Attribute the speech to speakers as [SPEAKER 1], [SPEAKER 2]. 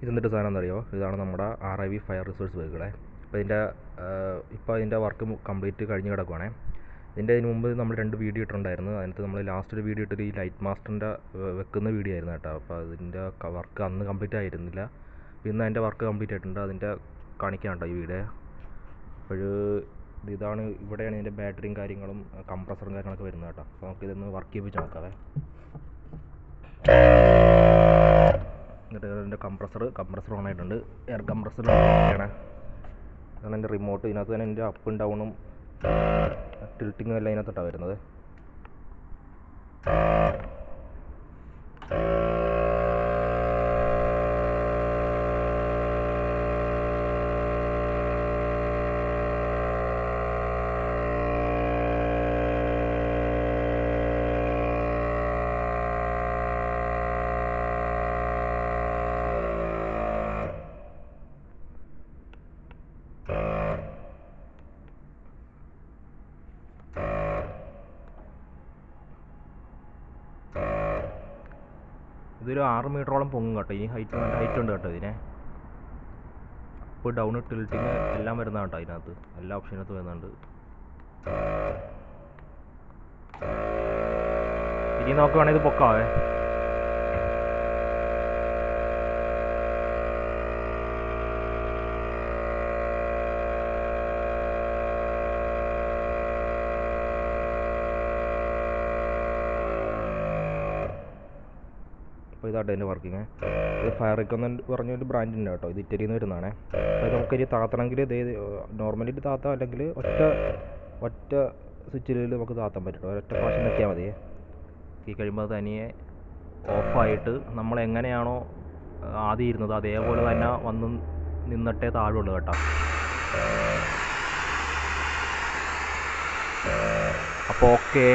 [SPEAKER 1] ഇതെന്നിട്ട് സാധനം എന്നറിയോ, ഇതാണ് നമ്മുടെ RIV ഫയർ റിസോഴ്സ് വെഹിക്കിളെ. ഇപ്പോൾ അതിൻ്റെ വർക്ക് കംപ്ലീറ്റ് കഴിഞ്ഞ് കിടക്കുവാണേ. ഇതിന് മുമ്പ് നമ്മൾ 2 വീഡിയോ ഇട്ടിട്ടുണ്ടായിരുന്നു. അതിനകത്ത് നമ്മൾ ലാസ്റ്റ് ഒരു വീഡിയോ ഇട്ടിട്ട് ഈ ലൈറ്റ് മാസ്റ്ററിൻ്റെ വെക്കുന്ന വീഡിയോ ആയിരുന്നു കേട്ടോ. അപ്പോൾ അതിൻ്റെ വർക്ക് അന്ന് കംപ്ലീറ്റ് ആയിരുന്നില്ല. ഇന്ന് അതിൻ്റെ വർക്ക് കംപ്ലീറ്റ് ആയിട്ടുണ്ട്. അതിൻ്റെ കാണിക്കാൻ കേട്ടോ ഈ വീഡിയോ. അപ്പോൾ ഇതാണ്, ഇവിടെയാണ് ഇതിൻ്റെ ബാറ്ററിയും കാര്യങ്ങളും കംപ്രസറും കാര്യങ്ങളൊക്കെ വരുന്നത് കേട്ടോ. അപ്പോൾ നമുക്കിതൊന്ന് വർക്ക് ചെയ്യിപ്പിച്ച് നോക്കാവേ. എന്നിട്ട് ഇതിൻ്റെ കംപ്രസർ ഓൺ ആയിട്ടുണ്ട്. എയർ കംപ്രസർ ആണ്. അതാണ് എൻ്റെ റിമോട്ട്. ഇതിനകത്ത് തന്നെ എൻ്റെ അപ്പും ഡൗണും ടിൽറ്റിങ്ങും എല്ലാം ഇതിനകത്തോട്ടാണ് വരുന്നത്. ഇതൊരു 6 മീറ്ററോളം പൊങ്ങും കേട്ടോ. ഈ ഹൈറ്റ് ഉണ്ട് കേട്ടോ ഇതിനെ. അപ്പ് ഡൗൺ ടിൽറ്റിങ് എല്ലാം വരുന്ന കേട്ടോ ഇതിനകത്ത്. എല്ലാ ഓപ്ഷനകത്ത് വരുന്നുണ്ട്. ഇനി നോക്കുവാണെങ്കിൽ ഇത് പൊക്കാവേ. അപ്പോൾ ഇതാട്ടോ എൻ്റെ വർക്കിങ്. ഇത് ഫയറിക്കോ എന്ന് പറഞ്ഞൊരു ബ്രാൻഡിൻ്റെ കേട്ടോ. ഇത് ഇറ്റലിയിൽ നിന്ന് വരുന്നതാണേ. അപ്പോൾ നമുക്കിനി താത്തണമെങ്കിൽ നോർമലി താത്താം, അല്ലെങ്കിൽ ഒറ്റ സ്വിച്ചിൽ നമുക്ക് താത്താൻ പറ്റും. ഒരൊറ്റ പ്രാവശ്യം നോക്കിയാൽ മതി. ഈ കഴിയുമ്പോൾ അത് തനിയെ ഓഫായിട്ട് നമ്മൾ എങ്ങനെയാണോ ആദ്യം ഇരുന്നത് അതേപോലെ തന്നെ വന്ന് നിന്നിട്ടേ താഴുള്ളൂ കേട്ടോ. അപ്പോൾ ഓക്കെ.